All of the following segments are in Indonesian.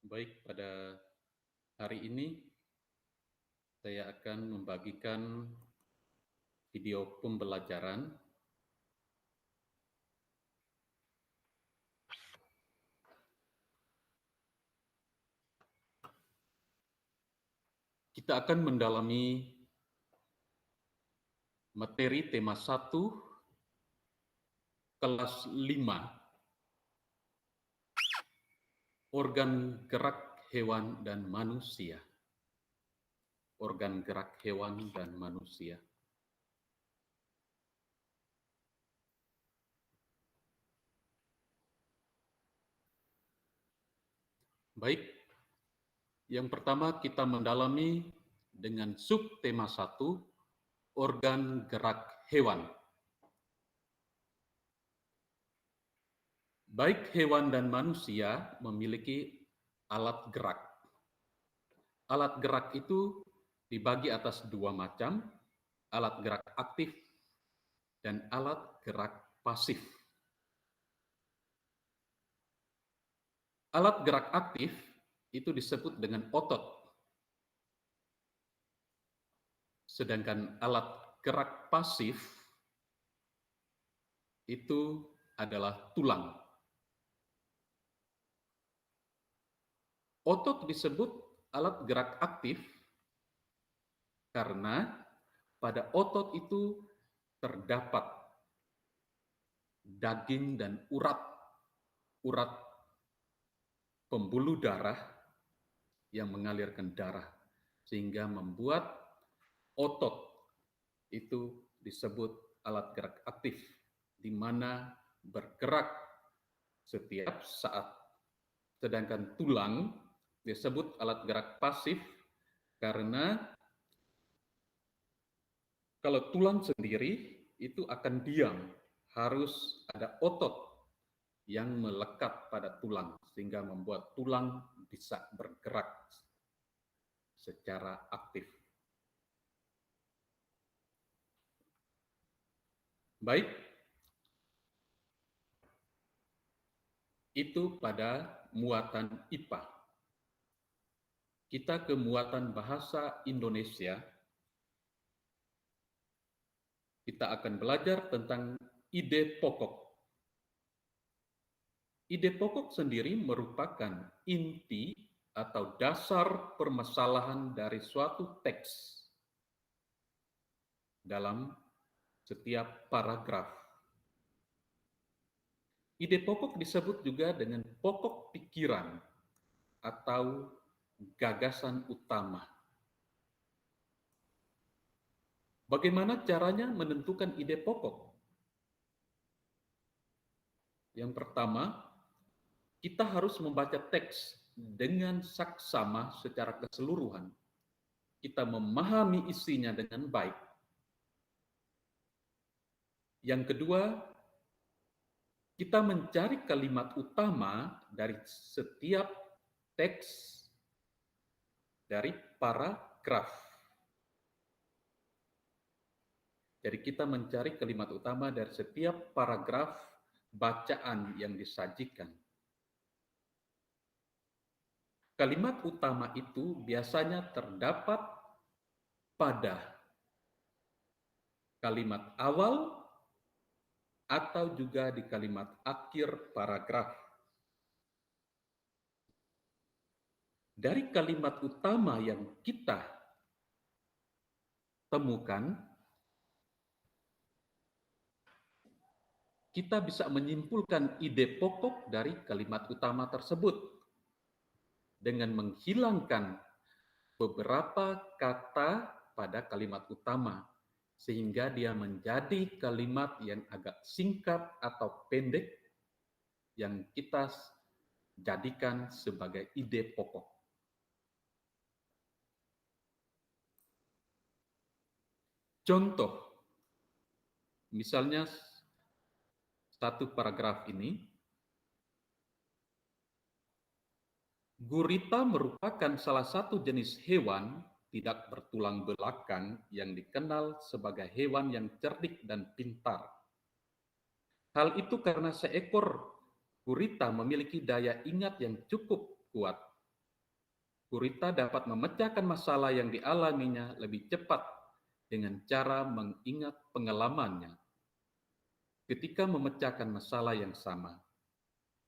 Baik, pada hari ini saya akan membagikan video pembelajaran. Kita akan mendalami materi tema 1 kelas 5, organ gerak hewan dan manusia. Organ gerak hewan dan manusia. Baik, yang pertama kita mendalami dengan subtema 1, organ gerak hewan. Baik hewan dan manusia memiliki alat gerak. Alat gerak itu dibagi atas dua macam, alat gerak aktif dan alat gerak pasif. Alat gerak aktif itu disebut dengan otot, sedangkan alat gerak pasif itu adalah tulang. Otot disebut alat gerak aktif karena pada otot itu terdapat daging dan urat pembuluh darah yang mengalirkan darah, sehingga membuat otot itu disebut alat gerak aktif, di mana bergerak setiap saat. Sedangkan tulang disebut alat gerak pasif karena kalau tulang sendiri itu akan diam, harus ada otot yang melekat pada tulang sehingga membuat tulang bisa bergerak secara aktif. Baik, itu pada muatan IPA. Kita ke muatan bahasa Indonesia. Kita akan belajar tentang ide pokok. Ide pokok sendiri merupakan inti atau dasar permasalahan dari suatu teks dalam setiap paragraf. Ide pokok disebut juga dengan pokok pikiran atau gagasan utama. Bagaimana caranya menentukan ide pokok? Yang pertama, kita harus membaca teks dengan saksama secara keseluruhan. Kita memahami isinya dengan baik. Yang kedua, kita mencari kalimat utama dari setiap teks dari paragraf. Jadi kita mencari kalimat utama dari setiap paragraf bacaan yang disajikan. Kalimat utama itu biasanya terdapat pada kalimat awal atau juga di kalimat akhir paragraf. Dari kalimat utama yang kita temukan, kita bisa menyimpulkan ide pokok dari kalimat utama tersebut dengan menghilangkan beberapa kata pada kalimat utama, sehingga dia menjadi kalimat yang agak singkat atau pendek yang kita jadikan sebagai ide pokok. Contoh, misalnya satu paragraf ini, gurita merupakan salah satu jenis hewan tidak bertulang belakang yang dikenal sebagai hewan yang cerdik dan pintar. Hal itu karena seekor gurita memiliki daya ingat yang cukup kuat. Gurita dapat memecahkan masalah yang dialaminya lebih cepat dengan cara mengingat pengalamannya ketika memecahkan masalah yang sama.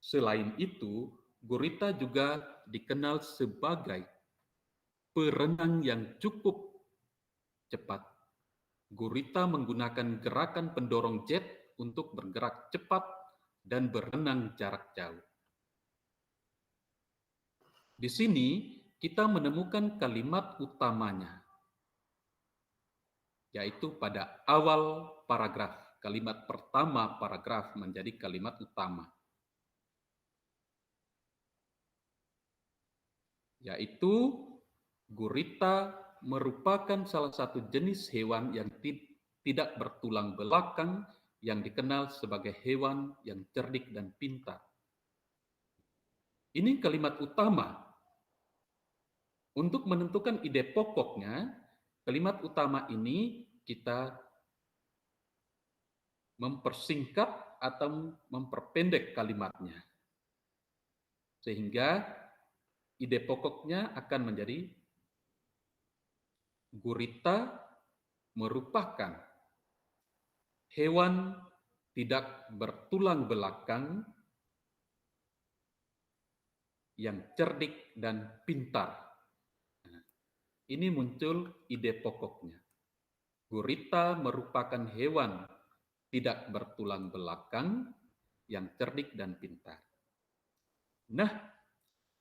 Selain itu, gurita juga dikenal sebagai perenang yang cukup cepat. Gurita menggunakan gerakan pendorong jet untuk bergerak cepat dan berenang jarak jauh. Di sini kita menemukan kalimat utamanya, yaitu pada awal paragraf. Kalimat pertama paragraf menjadi kalimat utama, yaitu gurita merupakan salah satu jenis hewan yang tidak bertulang belakang yang dikenal sebagai hewan yang cerdik dan pintar. Ini kalimat utama. Untuk menentukan ide pokoknya, kalimat utama ini kita mempersingkat atau memperpendek kalimatnya. Sehingga ide pokoknya akan menjadi gurita merupakan hewan tidak bertulang belakang yang cerdik dan pintar. Nah, ini muncul ide pokoknya. Gurita merupakan hewan tidak bertulang belakang yang cerdik dan pintar. Nah,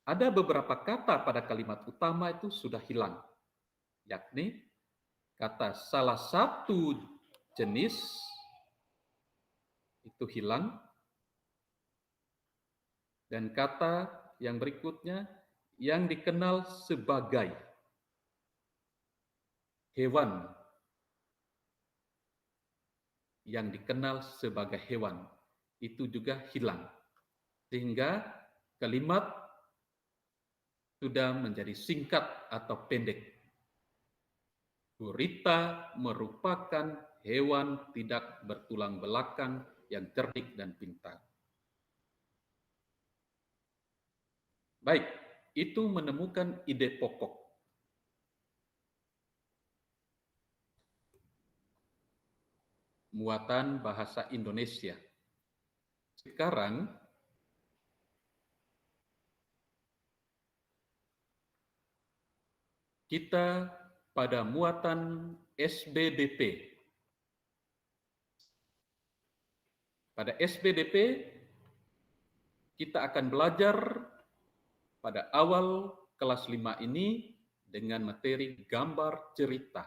ada beberapa kata pada kalimat utama itu sudah hilang, yakni kata salah satu jenis itu hilang, dan kata yang berikutnya yang dikenal sebagai hewan, yang dikenal sebagai hewan itu juga hilang, sehingga kalimat sudah menjadi singkat atau pendek. Gurita merupakan hewan tidak bertulang belakang yang cerdik dan pintar. Baik, itu menemukan ide pokok. Muatan bahasa Indonesia. Sekarang kita pada muatan SBDP. Pada SBDP kita akan belajar pada awal kelas 5 ini dengan materi gambar cerita.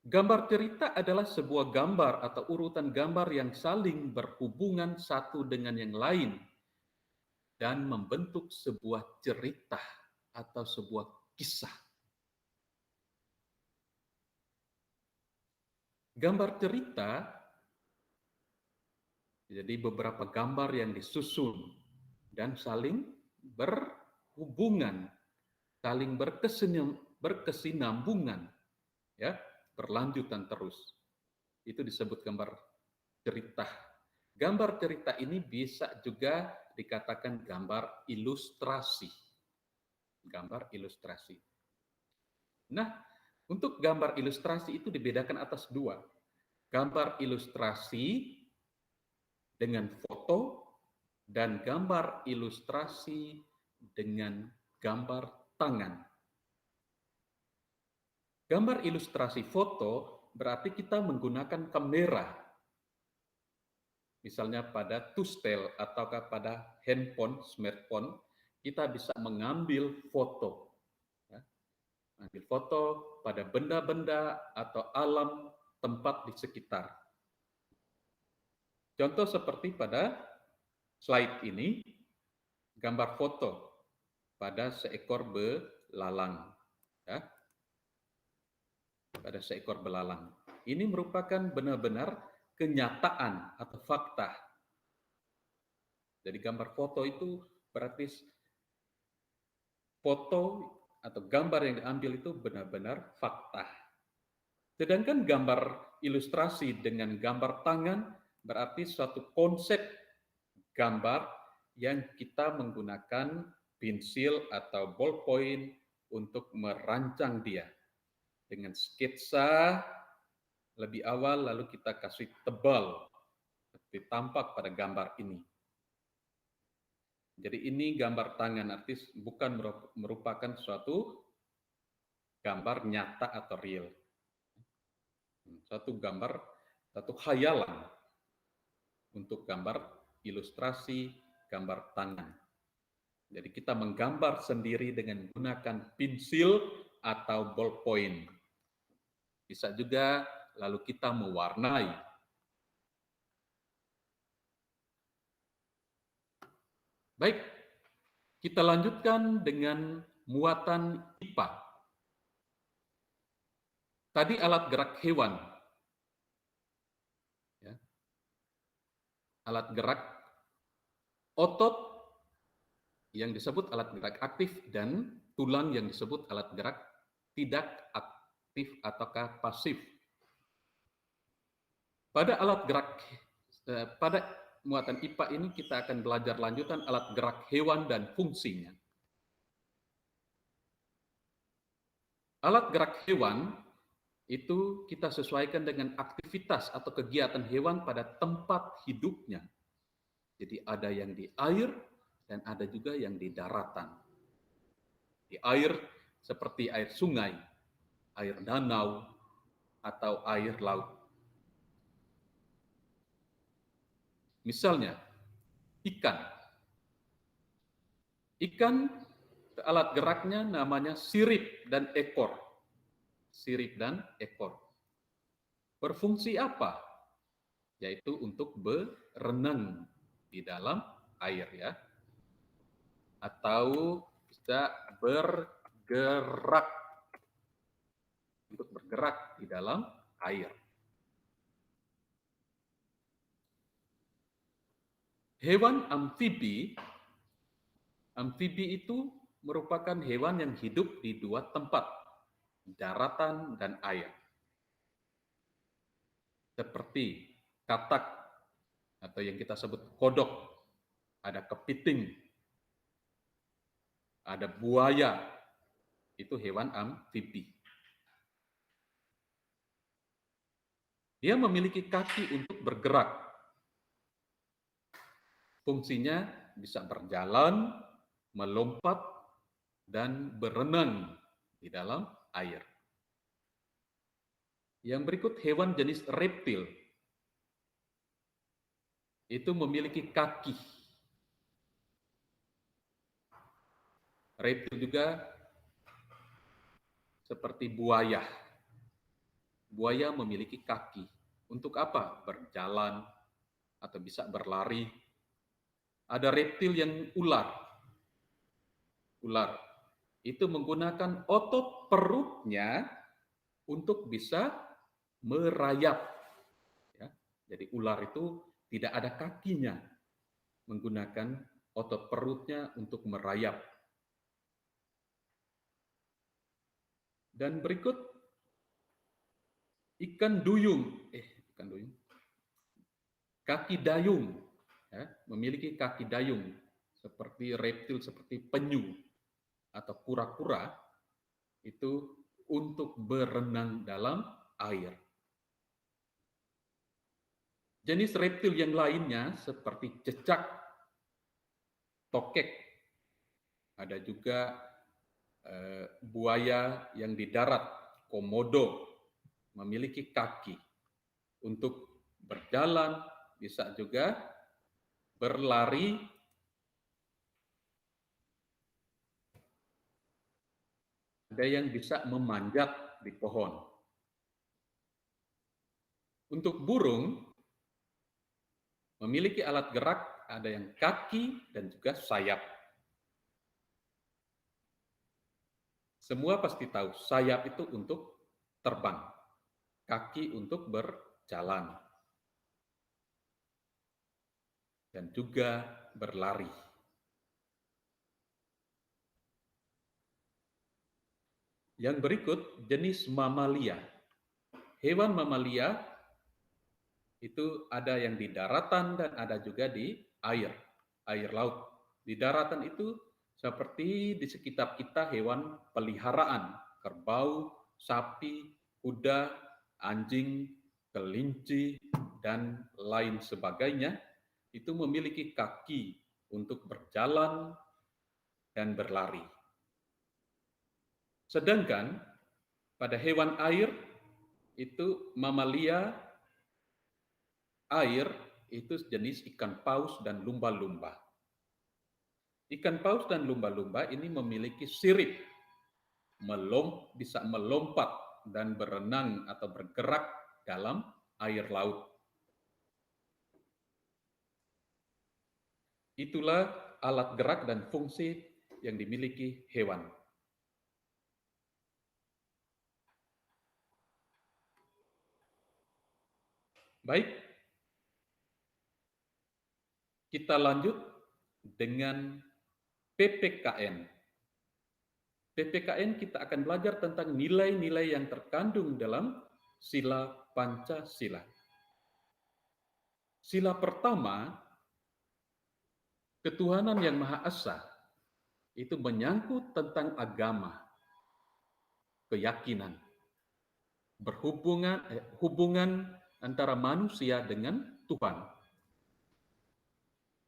Gambar cerita adalah sebuah gambar atau urutan gambar yang saling berhubungan satu dengan yang lain dan membentuk sebuah cerita atau sebuah kisah. Gambar cerita jadi beberapa gambar yang disusun dan saling berhubungan, saling berkesinambungan, ya, berlanjutan terus. Itu disebut gambar cerita. Gambar cerita ini bisa juga dikatakan gambar ilustrasi. Gambar ilustrasi. Nah, untuk gambar ilustrasi itu dibedakan atas dua. Gambar ilustrasi dengan foto dan gambar ilustrasi dengan gambar tangan. Gambar ilustrasi foto berarti kita menggunakan kamera. Misalnya pada tustel atau pada handphone, smartphone, kita bisa mengambil foto. Ambil foto pada benda-benda atau alam tempat di sekitar. Contoh seperti pada slide ini, gambar foto pada seekor belalang. Ya. Pada seekor belalang. Ini merupakan benar-benar kenyataan atau fakta. Jadi gambar foto itu berarti foto atau gambar yang diambil itu benar-benar fakta. Sedangkan gambar ilustrasi dengan gambar tangan berarti suatu konsep gambar yang kita menggunakan pensil atau ballpoint untuk merancang dia dengan sketsa lebih awal, lalu kita kasih tebal seperti tampak pada gambar ini. Jadi ini gambar tangan artis, bukan merupakan suatu gambar nyata atau real. Satu gambar, satu khayalan untuk gambar ilustrasi, gambar tangan. Jadi kita menggambar sendiri dengan menggunakan pensil atau ballpoint. Bisa juga lalu kita mewarnai. Baik, kita lanjutkan dengan muatan IPA. Tadi alat gerak hewan. Ya. Alat gerak otot yang disebut alat gerak aktif dan tulang yang disebut alat gerak tidak aktif ataukah pasif. Pada alat gerak pada muatan IPA ini kita akan belajar lanjutan alat gerak hewan dan fungsinya. Alat gerak hewan itu kita sesuaikan dengan aktivitas atau kegiatan hewan pada tempat hidupnya. Jadi ada yang di air dan ada juga yang di daratan. Di air seperti air sungai, air danau, atau air laut. Misalnya, ikan. Ikan, alat geraknya namanya sirip dan ekor. Sirip dan ekor. Berfungsi apa? Yaitu untuk berenang di dalam air ya. Atau bisa bergerak. Untuk bergerak di dalam air. Hewan amfibi itu merupakan hewan yang hidup di dua tempat, daratan dan air. Seperti katak atau yang kita sebut kodok, ada kepiting, ada buaya, itu hewan amfibi. Dia memiliki kaki untuk bergerak. Fungsinya bisa berjalan, melompat, dan berenang di dalam air. Yang berikut hewan jenis reptil. Itu memiliki kaki. Reptil juga seperti buaya. Buaya memiliki kaki. Untuk apa? Berjalan atau bisa berlari. Ada reptil yang ular. Ular itu menggunakan otot perutnya untuk bisa merayap. Ya, jadi ular itu tidak ada kakinya, menggunakan otot perutnya untuk merayap. Dan berikut ikan duyung, kaki dayung, ya, memiliki kaki dayung seperti reptil seperti penyu atau kura-kura itu untuk berenang dalam air. Jenis reptil yang lainnya seperti cecak, tokek, ada juga buaya yang di darat, komodo, memiliki kaki untuk berjalan, bisa juga berlari, ada yang bisa memanjat di pohon. Untuk burung, memiliki alat gerak, ada yang kaki dan juga sayap. Semua pasti tahu, sayap itu untuk terbang, kaki untuk berjalan, dan juga berlari. Yang berikut, jenis mamalia. Hewan mamalia itu ada yang di daratan dan ada juga di air laut. Di daratan itu Seperti di sekitar kita hewan peliharaan, kerbau, sapi, kuda, anjing, kelinci, dan lain sebagainya, itu memiliki kaki untuk berjalan dan berlari. Sedangkan pada hewan air, itu mamalia air, itu jenis ikan paus dan lumba-lumba. Ikan paus dan lumba-lumba ini memiliki sirip, bisa melompat dan berenang atau bergerak dalam air laut. Itulah alat gerak dan fungsi yang dimiliki hewan. Baik, kita lanjut dengan PPKN. PPKN kita akan belajar tentang nilai-nilai yang terkandung dalam sila Pancasila. Sila pertama, ketuhanan yang Maha Esa, itu menyangkut tentang agama, keyakinan, hubungan antara manusia dengan Tuhan.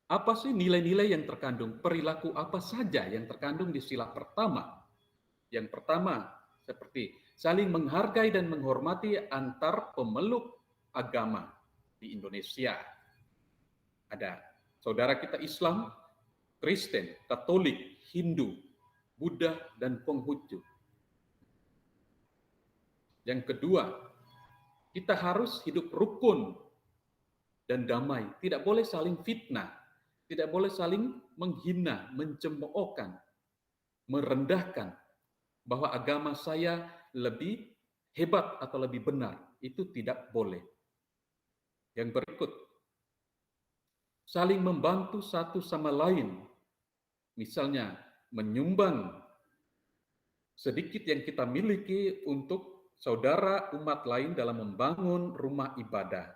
Apa sih nilai-nilai yang terkandung? Perilaku apa saja yang terkandung di sila pertama? Yang pertama, seperti saling menghargai dan menghormati antar pemeluk agama di Indonesia. Ada saudara kita Islam, Kristen, Katolik, Hindu, Buddha, dan Konghucu. Yang kedua, kita harus hidup rukun dan damai. Tidak boleh saling fitnah, tidak boleh saling menghina, mencemoohkan, merendahkan, bahwa agama saya lebih hebat atau lebih benar. Itu tidak boleh. Yang berikut, saling membantu satu sama lain. Misalnya, menyumbang sedikit yang kita miliki untuk saudara umat lain dalam membangun rumah ibadah.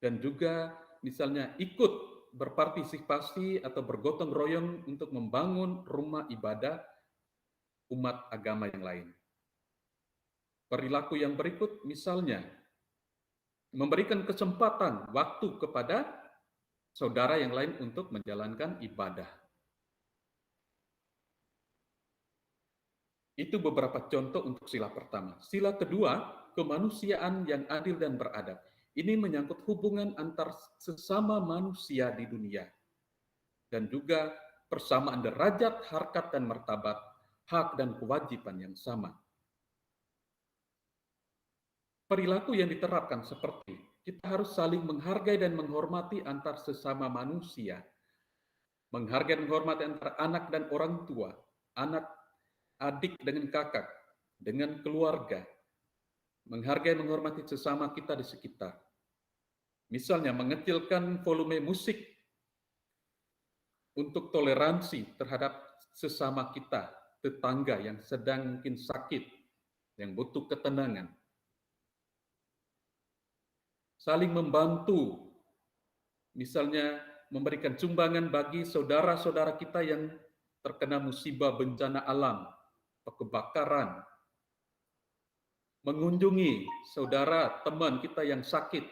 Dan juga misalnya ikut berpartisipasi atau bergotong royong untuk membangun rumah ibadah umat agama yang lain. Perilaku yang berikut misalnya memberikan kesempatan waktu kepada saudara yang lain untuk menjalankan ibadah. Itu beberapa contoh untuk sila pertama. Sila kedua, kemanusiaan yang adil dan beradab. Ini menyangkut hubungan antar sesama manusia di dunia. Dan juga persamaan derajat, harkat, dan martabat, hak dan kewajiban yang sama. Perilaku yang diterapkan seperti kita harus saling menghargai dan menghormati antar sesama manusia. Menghargai dan menghormati antara anak dan orang tua, anak adik dengan kakak, dengan keluarga, menghargai dan menghormati sesama kita di sekitar. Misalnya mengecilkan volume musik untuk toleransi terhadap sesama kita, tetangga yang sedang mungkin sakit, yang butuh ketenangan. Saling membantu, misalnya memberikan sumbangan bagi saudara-saudara kita yang terkena musibah bencana alam, kebakaran, mengunjungi saudara, teman kita yang sakit.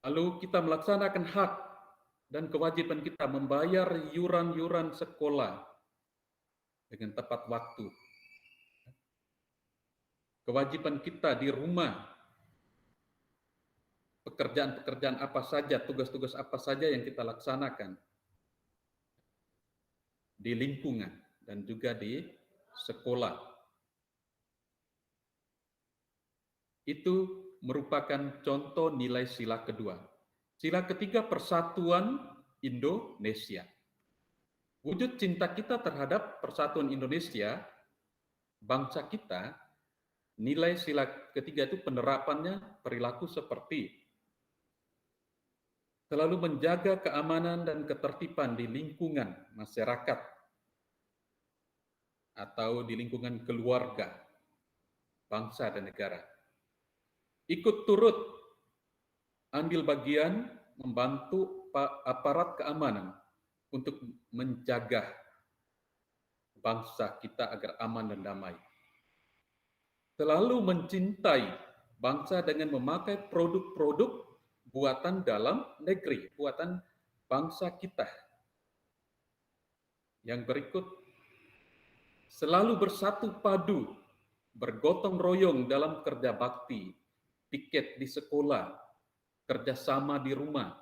Lalu kita melaksanakan hak dan kewajiban kita membayar yuran-yuran sekolah dengan tepat waktu. Kewajiban kita di rumah, pekerjaan-pekerjaan apa saja, tugas-tugas apa saja yang kita laksanakan di lingkungan dan juga di sekolah. Itu merupakan contoh nilai sila kedua. Sila ketiga, persatuan Indonesia. Wujud cinta kita terhadap persatuan Indonesia, bangsa kita, nilai sila ketiga itu penerapannya perilaku seperti selalu menjaga keamanan dan ketertiban di lingkungan masyarakat atau di lingkungan keluarga, bangsa dan negara. Ikut turut ambil bagian membantu aparat keamanan untuk menjaga bangsa kita agar aman dan damai. Selalu mencintai bangsa dengan memakai produk-produk buatan dalam negeri, buatan bangsa kita. Yang berikut, selalu bersatu padu, bergotong royong dalam kerja bakti, piket di sekolah, kerjasama di rumah,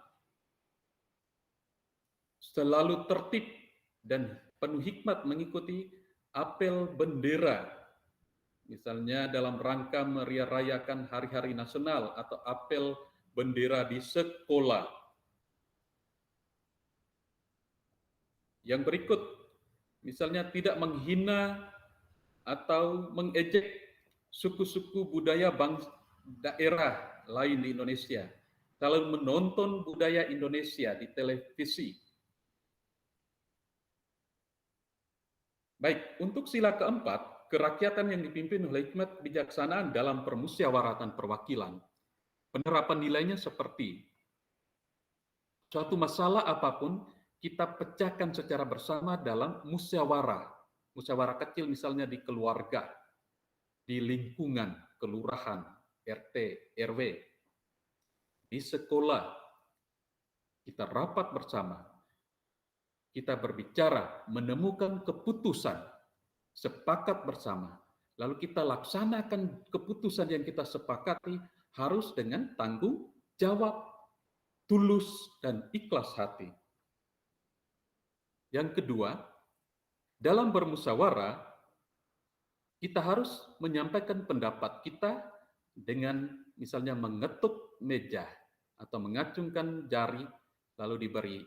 selalu tertib dan penuh hikmat mengikuti apel bendera, misalnya dalam rangka merayakan hari-hari nasional atau apel bendera di sekolah. Yang berikut, misalnya tidak menghina atau mengejek suku-suku budaya bangsa daerah lain di Indonesia, selalu menonton budaya Indonesia di televisi. Baik, untuk sila keempat, kerakyatan yang dipimpin oleh hikmat bijaksanaan dalam permusyawaratan perwakilan. Penerapan nilainya seperti suatu masalah apapun kita pecahkan secara bersama dalam musyawarah. Musyawarah kecil misalnya di keluarga, di lingkungan, kelurahan, RT, RW, di sekolah, kita rapat bersama, kita berbicara, menemukan keputusan, sepakat bersama, lalu kita laksanakan keputusan yang kita sepakati harus dengan tanggung jawab, tulus, dan ikhlas hati. Yang kedua, dalam bermusyawarah, kita harus menyampaikan pendapat kita dengan misalnya mengetuk meja atau mengacungkan jari, lalu diberi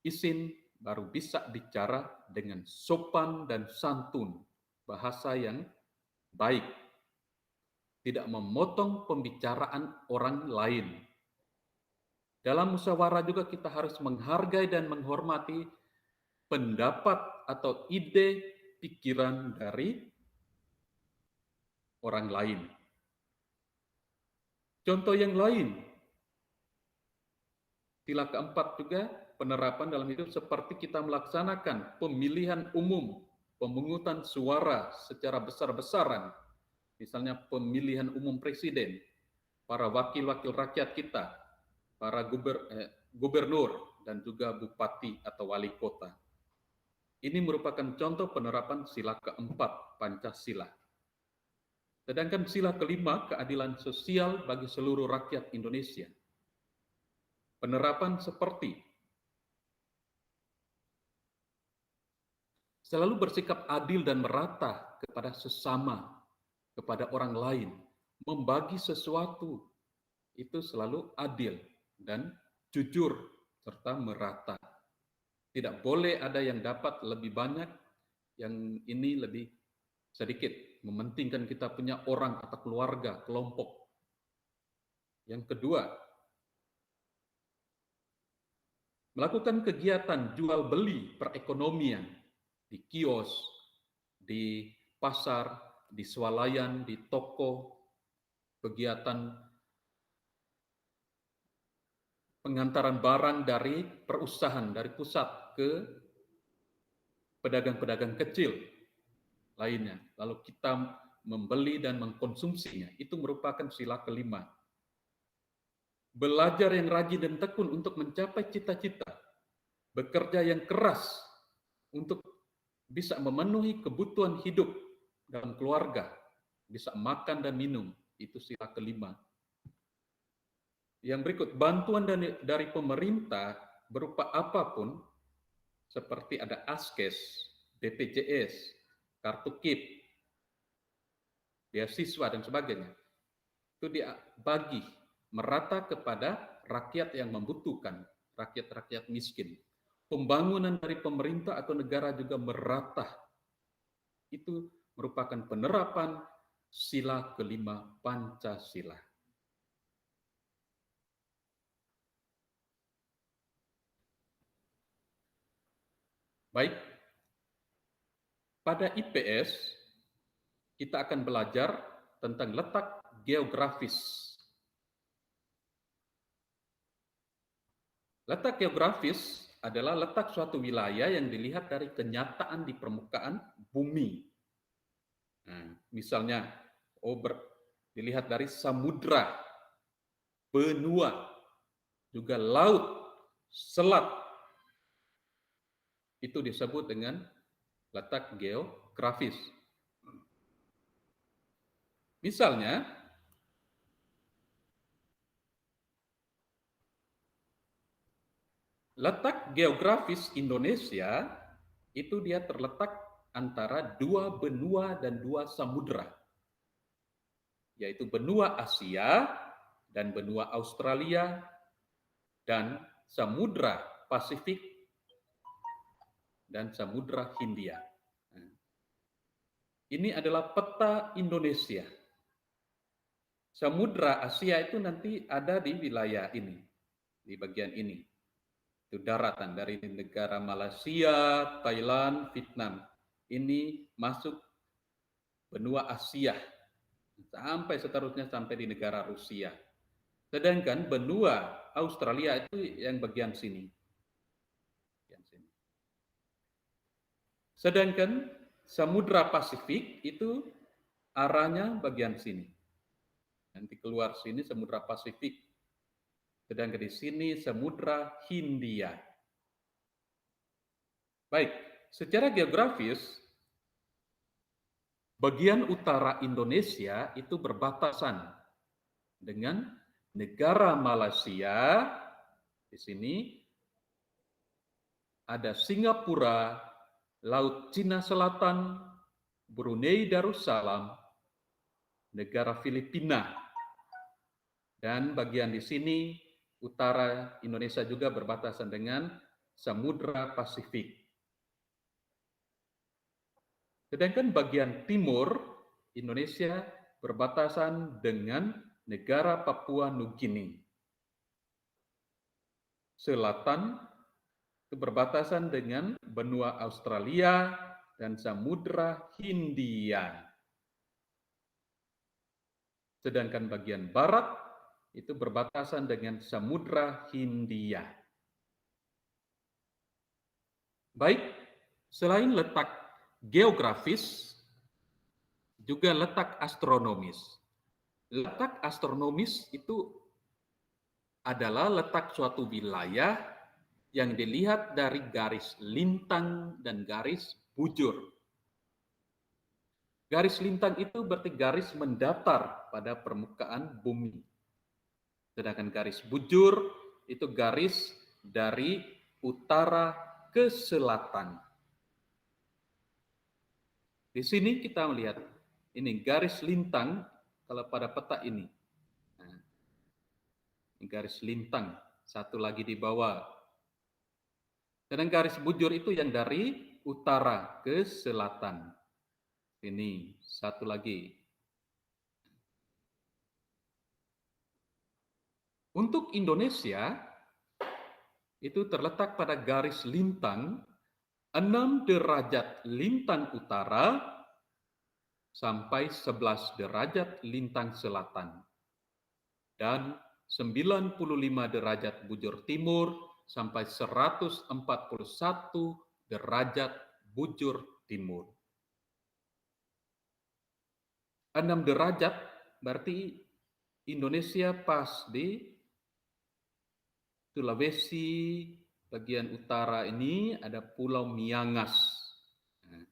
izin, baru bisa bicara dengan sopan dan santun, bahasa yang baik, tidak memotong pembicaraan orang lain. Dalam musyawarah juga kita harus menghargai dan menghormati pendapat atau ide, pikiran dari orang lain. Contoh yang lain, sila keempat juga penerapan dalam hidup seperti kita melaksanakan pemilihan umum, pemungutan suara secara besar-besaran, misalnya pemilihan umum presiden, para wakil-wakil rakyat kita, para gubernur, dan juga bupati atau wali kota. Ini merupakan contoh penerapan sila keempat Pancasila. Sedangkan sila kelima, keadilan sosial bagi seluruh rakyat Indonesia. Penerapan seperti selalu bersikap adil dan merata kepada sesama, kepada orang lain, membagi sesuatu itu selalu adil dan jujur serta merata. Tidak boleh ada yang dapat lebih banyak, yang ini lebih sedikit, mementingkan kita punya orang atau keluarga, kelompok. Yang kedua, melakukan kegiatan jual beli perekonomian di kios, di pasar, di swalayan, di toko, kegiatan pengantaran barang dari perusahaan, dari pusat ke pedagang-pedagang kecil lainnya. Lalu kita membeli dan mengkonsumsinya. Itu merupakan sila kelima. Belajar yang rajin dan tekun untuk mencapai cita-cita. Bekerja yang keras untuk bisa memenuhi kebutuhan hidup dalam keluarga. Bisa makan dan minum. Itu sila kelima. Yang berikut, bantuan dari pemerintah berupa apapun, seperti ada ASKES, BPJS, kartu KIP, beasiswa, dan sebagainya. Itu dibagi merata kepada rakyat yang membutuhkan, rakyat-rakyat miskin. Pembangunan dari pemerintah atau negara juga merata. Itu merupakan penerapan sila kelima Pancasila. Baik, pada IPS kita akan belajar tentang letak geografis Letak geografis adalah letak suatu wilayah yang dilihat dari kenyataan di permukaan bumi. Nah, misalnya, dilihat dari samudra, benua, juga laut, selat, itu disebut dengan letak geografis. Misalnya, letak geografis Indonesia itu dia terletak antara dua benua dan dua samudra, yaitu benua Asia dan benua Australia dan samudra Pasifik dan samudra Hindia. Ini adalah peta Indonesia. Samudra Asia itu nanti ada di wilayah ini, di bagian ini. Itu daratan dari negara Malaysia, Thailand, Vietnam. Ini masuk benua Asia sampai seterusnya sampai di negara Rusia. Sedangkan benua Australia itu yang bagian sini. Sedangkan Samudra Pasifik itu arahnya bagian sini. Nanti keluar sini Samudra Pasifik. Sedangkan di sini Samudra Hindia. Baik, secara geografis bagian utara Indonesia itu berbatasan dengan negara Malaysia. Di sini ada Singapura, Laut Cina Selatan, Brunei Darussalam, negara Filipina, dan bagian di sini utara Indonesia juga berbatasan dengan Samudra Pasifik. Sedangkan bagian timur Indonesia berbatasan dengan negara Papua Nugini. Selatan itu berbatasan dengan benua Australia dan Samudra Hindia. Sedangkan bagian barat itu berbatasan dengan Samudra Hindia. Baik, selain letak geografis, juga letak astronomis. Letak astronomis itu adalah letak suatu wilayah yang dilihat dari garis lintang dan garis bujur. Garis lintang itu berarti garis mendatar pada permukaan bumi. Sedangkan garis bujur itu garis dari utara ke selatan. Di sini kita melihat ini garis lintang kalau pada peta ini. Nah, ini garis lintang, satu lagi di bawah. Dan garis bujur itu yang dari utara ke selatan. Ini satu lagi. Untuk Indonesia, itu terletak pada garis lintang 6 derajat lintang utara sampai 11 derajat lintang selatan. Dan 95 derajat bujur timur sampai 141 derajat bujur timur. 6 derajat berarti Indonesia pas di Sulawesi bagian utara ini ada Pulau Miangas. Nah,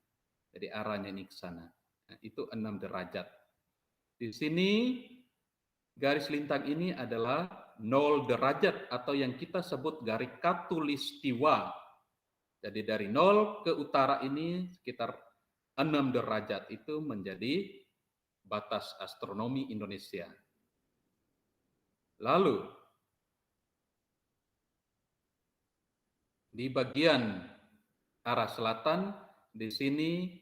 jadi arahnya ini ke sana. Nah, itu 6 derajat. Di sini garis lintang ini adalah 0 derajat atau yang kita sebut garis khatulistiwa. Jadi dari 0 ke utara ini sekitar 6 derajat itu menjadi batas astronomi Indonesia. Lalu di bagian arah selatan di sini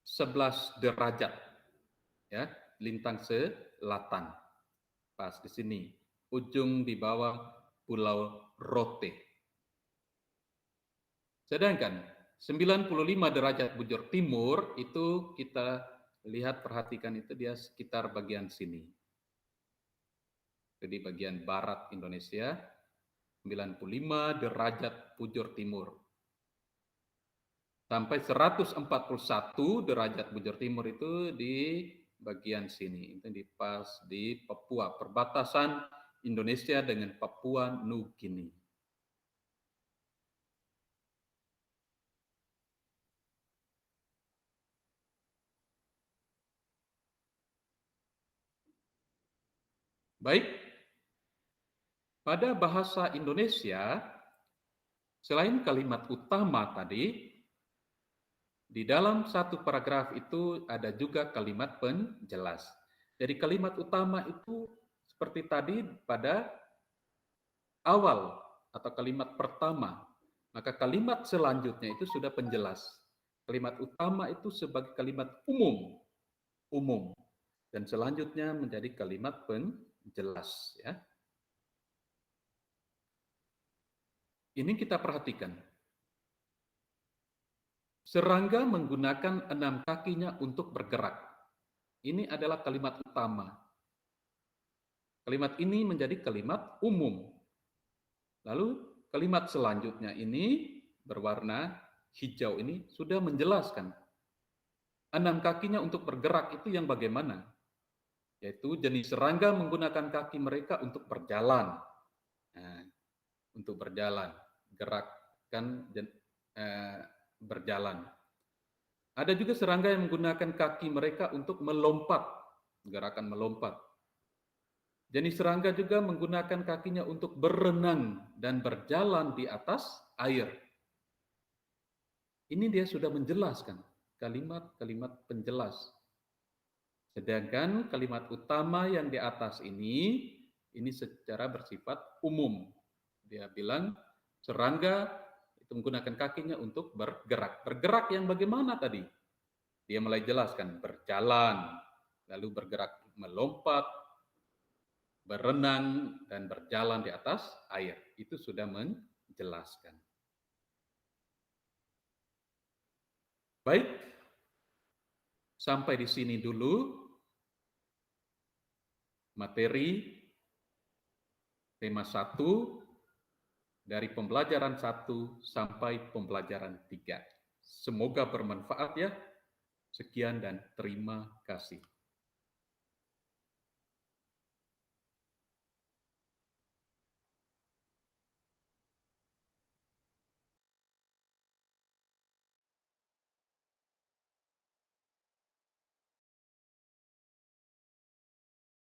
11 derajat ya, lintang selatan. Pas di sini, ujung di bawah Pulau Rote. Sedangkan 95 derajat bujur timur itu kita lihat perhatikan itu dia sekitar bagian sini. Jadi bagian barat Indonesia. 95 derajat bujur timur. Sampai 141 derajat bujur timur itu di bagian sini. Itu di pas di Papua, perbatasan Indonesia dengan Papua Nugini. Baik, pada bahasa Indonesia, selain kalimat utama tadi, di dalam satu paragraf itu ada juga kalimat penjelas. Jadi kalimat utama itu seperti tadi pada awal atau kalimat pertama, maka kalimat selanjutnya itu sudah penjelas. Kalimat utama itu sebagai kalimat umum, dan selanjutnya menjadi kalimat penjelas. Ya. Ini kita perhatikan. Serangga menggunakan 6 kakinya untuk bergerak. Ini adalah kalimat utama. Kalimat ini menjadi kalimat umum. Lalu kalimat selanjutnya ini berwarna hijau ini sudah menjelaskan 6 kakinya untuk bergerak itu yang bagaimana? Yaitu jenis serangga menggunakan kaki mereka untuk berjalan. Nah, untuk berjalan, gerakkan berjalan. Ada juga serangga yang menggunakan kaki mereka untuk melompat, gerakan melompat. Jenis serangga juga menggunakan kakinya untuk berenang dan berjalan di atas air. Ini dia sudah menjelaskan kalimat-kalimat penjelas. Sedangkan kalimat utama yang di atas ini secara bersifat umum. Dia bilang serangga itu menggunakan kakinya untuk bergerak. Bergerak yang bagaimana tadi? Dia mulai jelaskan berjalan, lalu bergerak melompat, berenang, dan berjalan di atas air. Itu sudah menjelaskan. Baik, sampai di sini dulu materi tema 1 dari pembelajaran 1 sampai pembelajaran 3. Semoga bermanfaat ya. Sekian dan terima kasih.